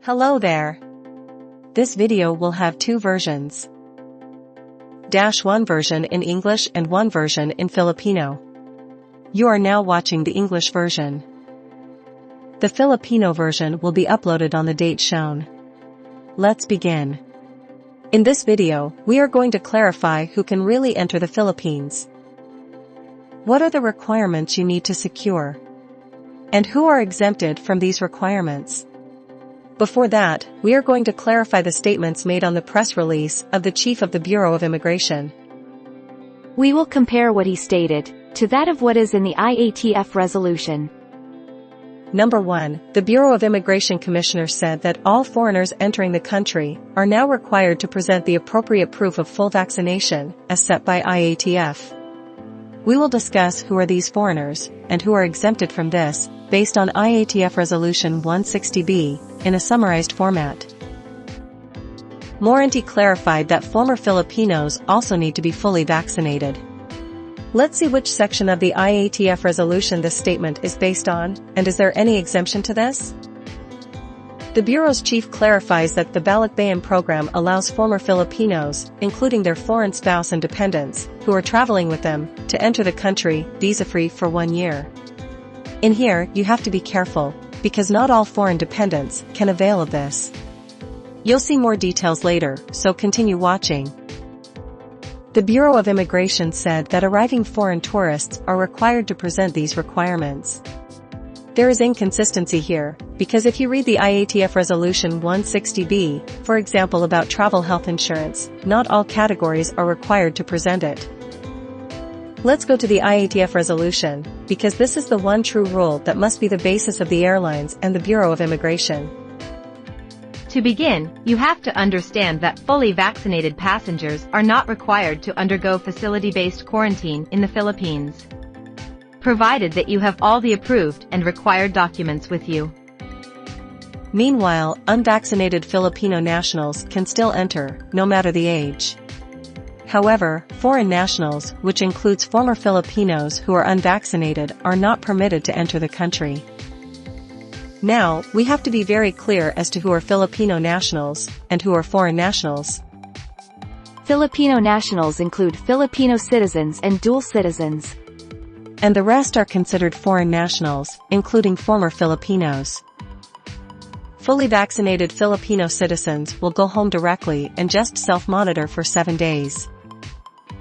Hello there. This video will have two versions. One version in English and one version in Filipino. You are now watching the English version. The Filipino version will be uploaded on the date shown. Let's begin. In this video, we are going to clarify who can really enter the Philippines. What are the requirements you need to secure? And who are exempted from these requirements? Before that, we are going to clarify the statements made on the press release of the Chief of the Bureau of Immigration. We will compare what he stated to that of what is in the Iatf resolution. Number 1, the Bureau of Immigration Commissioner said that all foreigners entering the country are now required to present the appropriate proof of full vaccination, as set by Iatf. We will discuss who are these foreigners, and who are exempted from this, based on Iatf Resolution 160B, in a summarized format. Laurenti clarified that former Filipinos also need to be fully vaccinated. Let's see which section of the Iatf resolution this statement is based on, and is there any exemption to this? The Bureau's chief clarifies that the Balikbayan program allows former Filipinos, including their foreign spouse and dependents, who are traveling with them, to enter the country, visa-free for 1 year. In here, you have to be careful, because not all foreign dependents can avail of this. You'll see more details later, so continue watching. The Bureau of Immigration said that arriving foreign tourists are required to present these requirements. There is inconsistency here, because if you read the Iatf Resolution 160B, for example about travel health insurance, not all categories are required to present it. Let's go to the Iatf resolution, because this is the one true rule that must be the basis of the airlines and the Bureau of Immigration. To begin, you have to understand that fully vaccinated passengers are not required to undergo facility-based quarantine in the Philippines, provided that you have all the approved and required documents with you. Meanwhile, unvaccinated Filipino nationals can still enter, no matter the age. However, foreign nationals, which includes former Filipinos who are unvaccinated, are not permitted to enter the country. Now, we have to be very clear as to who are Filipino nationals, and who are foreign nationals. Filipino nationals include Filipino citizens and dual citizens. And the rest are considered foreign nationals, including former Filipinos. Fully vaccinated Filipino citizens will go home directly and just self-monitor for 7 days.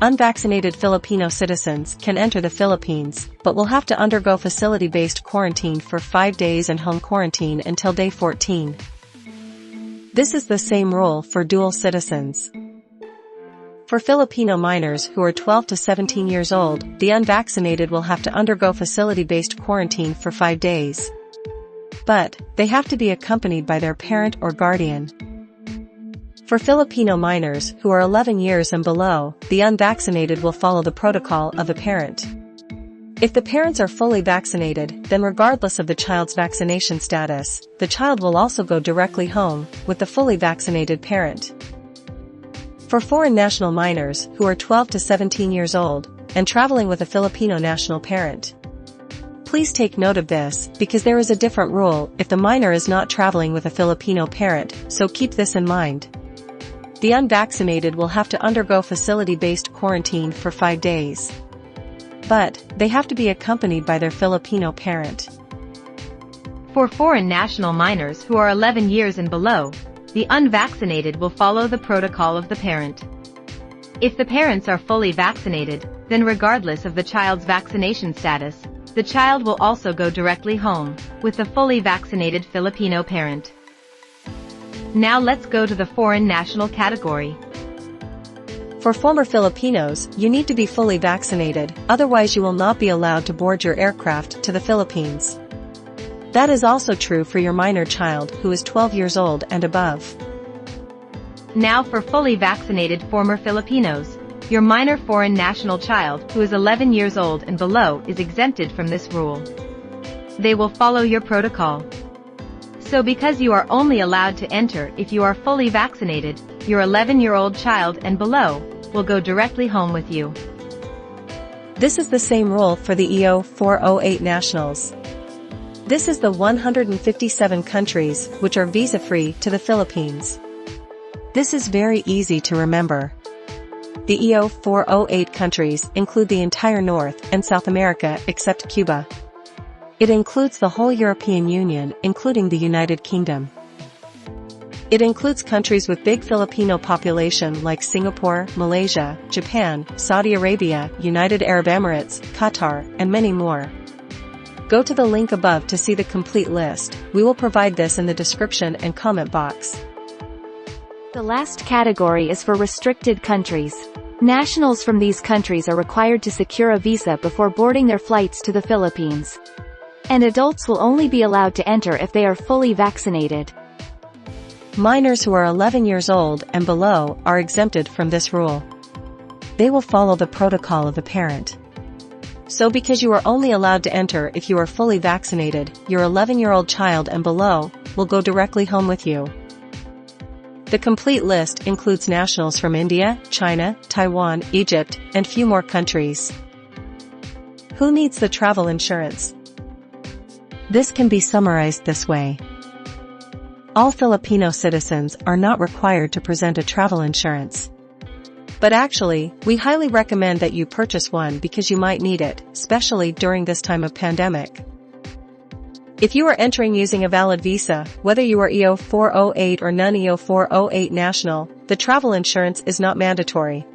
Unvaccinated Filipino citizens can enter the Philippines, but will have to undergo facility-based quarantine for 5 days and home quarantine until day 14. This is the same rule for dual citizens. For Filipino minors who are 12 to 17 years old, the unvaccinated will have to undergo facility-based quarantine for 5 days. But, they have to be accompanied by their parent or guardian. For Filipino minors who are 11 years and below, the unvaccinated will follow the protocol of a parent. If the parents are fully vaccinated, then regardless of the child's vaccination status, the child will also go directly home, with the fully vaccinated parent. For foreign national minors who are 12 to 17 years old, and traveling with a Filipino national parent. Please take note of this, because there is a different rule if the minor is not traveling with a Filipino parent, so keep this in mind. The unvaccinated will have to undergo facility-based quarantine for 5 days. But, they have to be accompanied by their Filipino parent. For foreign national minors who are 11 years and below, the unvaccinated will follow the protocol of the parent. If the parents are fully vaccinated, then regardless of the child's vaccination status, the child will also go directly home, with the fully vaccinated Filipino parent. Now let's go to the foreign national category. For former Filipinos, you need to be fully vaccinated, otherwise you will not be allowed to board your aircraft to the Philippines. That is also true for your minor child who is 12 years old and above. Now for fully vaccinated former Filipinos, your minor foreign national child who is 11 years old and below is exempted from this rule. They will follow your protocol. So because you are only allowed to enter if you are fully vaccinated, your 11-year-old child and below will go directly home with you. This is the same rule for the EO408 nationals. This is the 157 countries which are visa-free to the Philippines. This is very easy to remember. The EO408 countries include the entire North and South America except Cuba. It includes the whole European Union, including the United Kingdom. It includes countries with big Filipino population like Singapore, Malaysia, Japan, Saudi Arabia, United Arab Emirates, Qatar, and many more. Go to the link above to see the complete list. We will provide this in the description and comment box. The last category is for restricted countries. Nationals from these countries are required to secure a visa before boarding their flights to the Philippines. And adults will only be allowed to enter if they are fully vaccinated. Minors who are 11 years old and below are exempted from this rule. They will follow the protocol of the parent. So because you are only allowed to enter if you are fully vaccinated, your 11-year-old child and below will go directly home with you. The complete list includes nationals from India, China, Taiwan, Egypt, and few more countries. Who needs the travel insurance? This can be summarized this way. All Filipino citizens are not required to present a travel insurance. But actually, we highly recommend that you purchase one because you might need it, especially during this time of pandemic. If you are entering using a valid visa, whether you are EO408 or non-EO408 national, the travel insurance is not mandatory.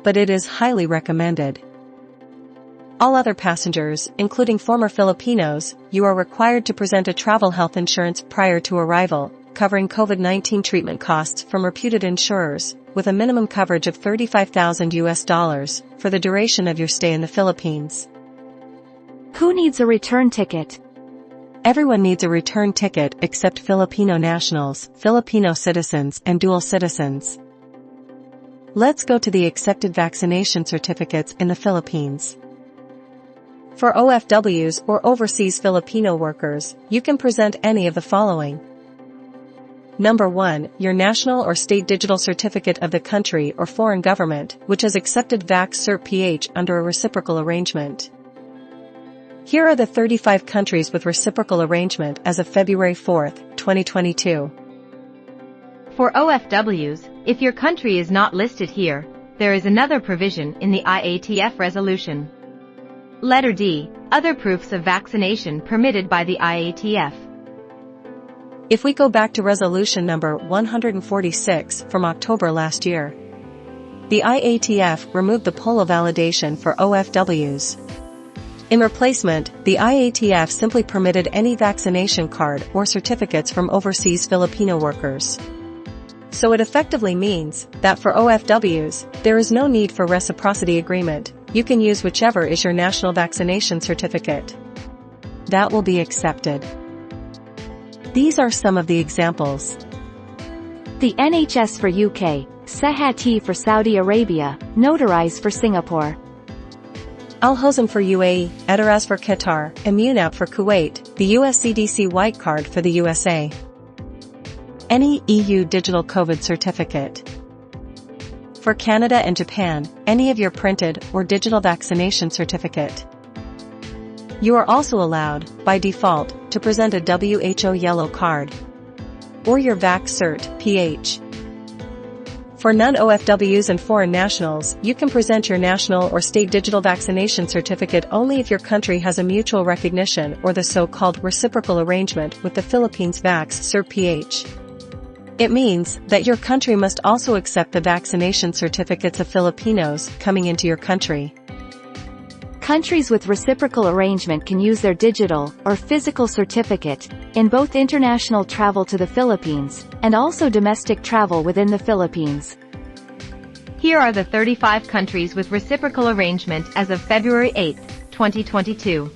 But it is highly recommended. All other passengers, including former Filipinos, you are required to present a travel health insurance prior to arrival, covering COVID-19 treatment costs from reputed insurers, with a minimum coverage of $35,000 for the duration of your stay in the Philippines. Who needs a return ticket? Everyone needs a return ticket except Filipino nationals, Filipino citizens, and dual citizens. Let's go to the accepted vaccination certificates in the Philippines. For OFWs or overseas Filipino workers, you can present any of the following. Number 1, your national or state digital certificate of the country or foreign government, which has accepted Vax Cert PH under a reciprocal arrangement. Here are the 35 countries with reciprocal arrangement as of February 4, 2022. For OFWs, if your country is not listed here, there is another provision in the Iatf resolution. Letter D, other proofs of vaccination permitted by the Iatf. If we go back to resolution number 146 from October last year, the Iatf removed the POLO validation for OFWs. In replacement, the Iatf simply permitted any vaccination card or certificates from overseas Filipino workers. So it effectively means that for OFWs, there is no need for reciprocity agreement. You can use whichever is your national vaccination certificate. That will be accepted. These are some of the examples. The NHS for UK, Sehati for Saudi Arabia, Notarize for Singapore. Al-Hosn for UAE, Etaraz for Qatar, and Munab for Kuwait, the US CDC White Card for the USA. Any EU Digital COVID Certificate. For Canada and Japan, any of your printed or digital vaccination certificate. You are also allowed, by default, to present a WHO Yellow Card or your Vax Cert PH. For non-OFWs and foreign nationals, you can present your national or state digital vaccination certificate only if your country has a mutual recognition or the so-called reciprocal arrangement with the Philippines Vax Cert PH. It means that your country must also accept the vaccination certificates of Filipinos coming into your country. Countries with reciprocal arrangement can use their digital or physical certificate in both international travel to the Philippines and also domestic travel within the Philippines. Here are the 35 countries with reciprocal arrangement as of February 8, 2022.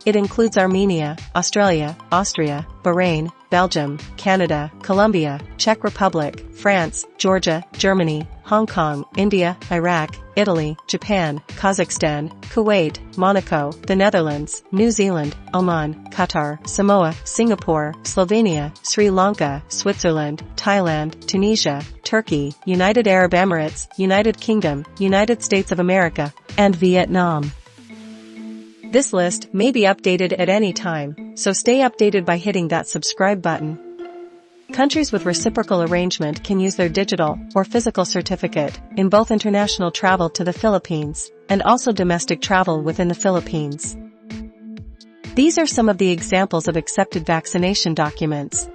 It includes Armenia, Australia, Austria, Bahrain, Belgium, Canada, Colombia, Czech Republic, France, Georgia, Germany, Hong Kong, India, Iraq, Italy, Japan, Kazakhstan, Kuwait, Monaco, the Netherlands, New Zealand, Oman, Qatar, Samoa, Singapore, Slovenia, Sri Lanka, Switzerland, Thailand, Tunisia, Turkey, United Arab Emirates, United Kingdom, United States of America, and Vietnam. This list may be updated at any time, so stay updated by hitting that subscribe button. Countries with reciprocal arrangement can use their digital or physical certificate in both international travel to the Philippines and also domestic travel within the Philippines. These are some of the examples of accepted vaccination documents.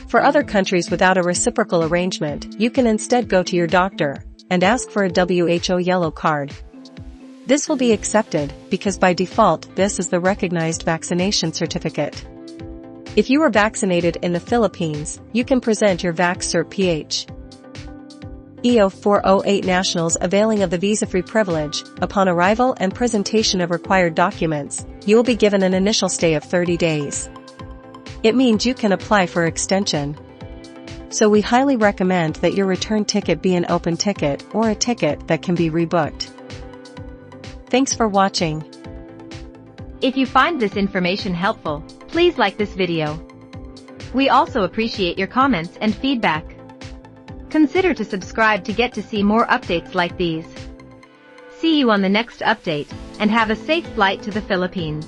For other countries without a reciprocal arrangement, you can instead go to your doctor and ask for a WHO yellow card. This will be accepted because by default this is the recognized vaccination certificate. If you were vaccinated in the Philippines, you can present your VaxCert-PH. EO408 nationals availing of the visa-free privilege, upon arrival and presentation of required documents, you will be given an initial stay of 30 days. It means you can apply for extension. So we highly recommend that your return ticket be an open ticket or a ticket that can be rebooked. Thanks for watching. If you find this information helpful, please like this video. We also appreciate your comments and feedback. Consider to subscribe to get to see more updates like these. See you on the next update, and have a safe flight to the Philippines.